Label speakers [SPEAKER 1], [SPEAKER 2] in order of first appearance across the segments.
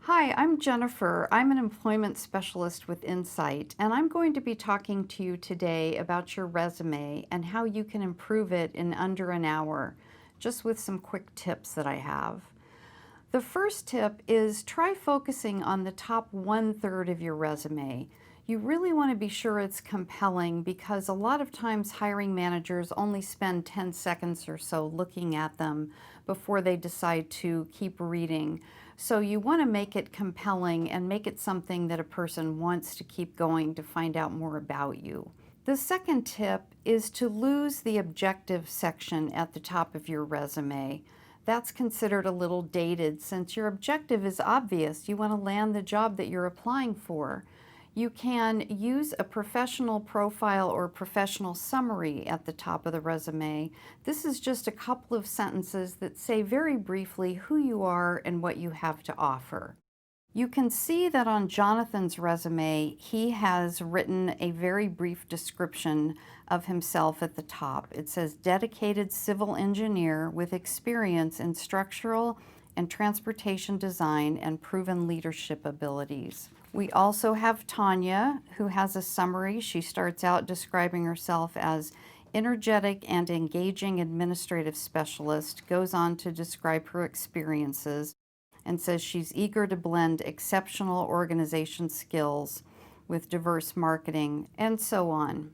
[SPEAKER 1] Hi, I'm Jennifer. I'm an employment specialist with INCIGHT, and I'm going to be talking to you today about your resume and how you can improve it in under an hour, just with some quick tips that I have. The first tip is try focusing on the top 1/3 of your resume. You really want to be sure it's compelling because a lot of times hiring managers only spend 10 seconds or so looking at them before they decide to keep reading. So you want to make it compelling and make it something that a person wants to keep going to find out more about you. The second tip is to lose the objective section at the top of your resume. That's considered a little dated since your objective is obvious. You want to land the job that you're applying for. You can use a professional profile or professional summary at the top of the resume. This is just a couple of sentences that say very briefly who you are and what you have to offer. You can see that on Jonathan's resume, he has written a very brief description of himself at the top. It says, dedicated civil engineer with experience in structural and transportation design and proven leadership abilities. We also have Tanya, who has a summary. She starts out describing herself as energetic and engaging administrative specialist, goes on to describe her experiences, and says she's eager to blend exceptional organization skills with diverse marketing, and so on.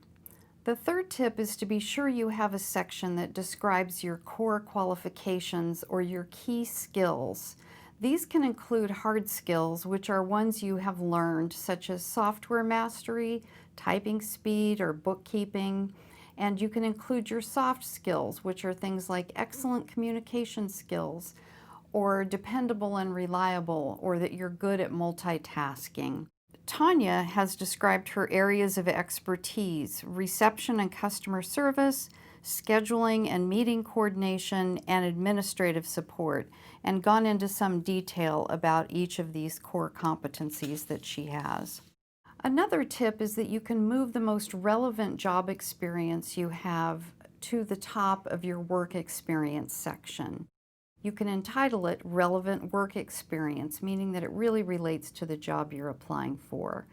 [SPEAKER 1] The third tip is to be sure you have a section that describes your core qualifications or your key skills. These can include hard skills, which are ones you have learned, such as software mastery, typing speed, or bookkeeping. And you can include your soft skills, which are things like excellent communication skills, or dependable and reliable, or that you're good at multitasking. Tanya has described her areas of expertise: reception and customer service, scheduling and meeting coordination, and administrative support, and gone into some detail about each of these core competencies that she has. Another tip is that you can move the most relevant job experience you have to the top of your work experience section. You can entitle it Relevant Work Experience, meaning that it really relates to the job you're applying for.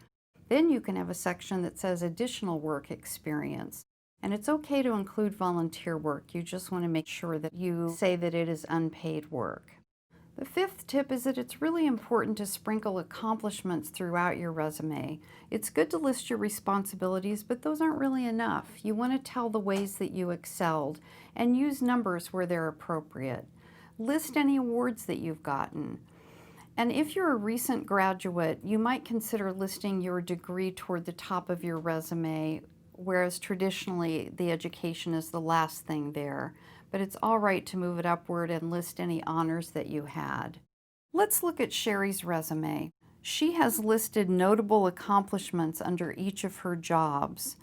[SPEAKER 1] Then you can have a section that says Additional Work Experience. And it's okay to include volunteer work. You just want to make sure that you say that it is unpaid work. The fifth tip is that it's really important to sprinkle accomplishments throughout your resume. It's good to list your responsibilities, but those aren't really enough. You want to tell the ways that you excelled and use numbers where they're appropriate. List any awards that you've gotten. And if you're a recent graduate, you might consider listing your degree toward the top of your resume, whereas traditionally the education is the last thing there. But it's all right to move it upward and list any honors that you had. Let's look at Sherry's resume. She has listed notable accomplishments under each of her jobs.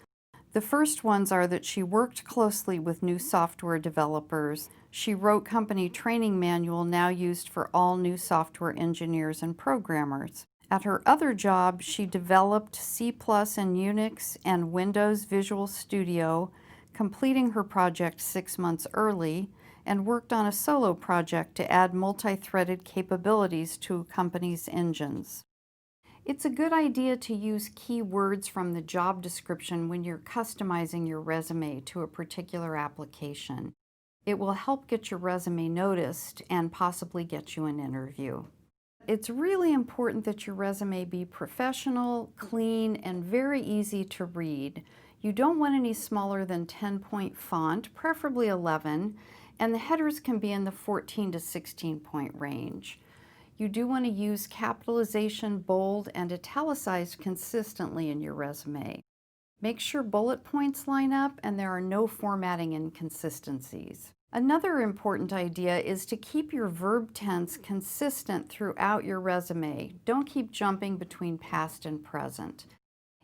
[SPEAKER 1] The first ones are that she worked closely with new software developers. She wrote company training manual now used for all new software engineers and programmers. At her other job, she developed C+ and Unix and Windows Visual Studio, completing her project 6 months early, and worked on a solo project to add multi-threaded capabilities to a company's engines. It's a good idea to use keywords from the job description when you're customizing your resume to a particular application. It will help get your resume noticed and possibly get you an interview. It's really important that your resume be professional, clean, and very easy to read. You don't want any smaller than 10-point font, preferably 11, and the headers can be in the 14 to 16-point range. You do want to use capitalization, bold, and italicized consistently in your resume. Make sure bullet points line up and there are no formatting inconsistencies. Another important idea is to keep your verb tense consistent throughout your resume. Don't keep jumping between past and present.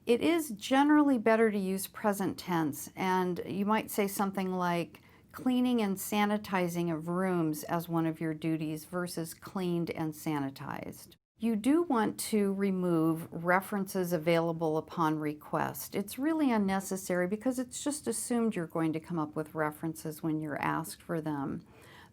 [SPEAKER 1] It is generally better to use present tense, and you might say something like cleaning and sanitizing of rooms as one of your duties versus cleaned and sanitized. You do want to remove references available upon request. It's really unnecessary because it's just assumed you're going to come up with references when you're asked for them.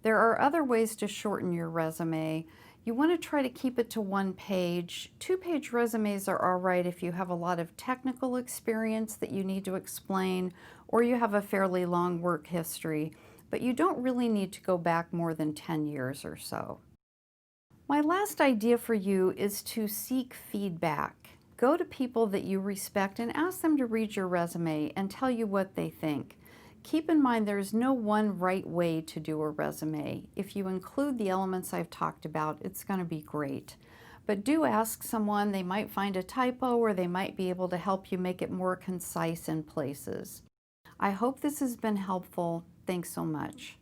[SPEAKER 1] There are other ways to shorten your resume. You want to try to keep it to 1 page. 2 page resumes are all right if you have a lot of technical experience that you need to explain or you have a fairly long work history, but you don't really need to go back more than 10 years or so. My last idea for you is to seek feedback. Go to people that you respect and ask them to read your resume and tell you what they think. Keep in mind there's no one right way to do a resume. If you include the elements I've talked about, it's going to be great. But do ask someone, they might find a typo or they might be able to help you make it more concise in places. I hope this has been helpful. Thanks so much.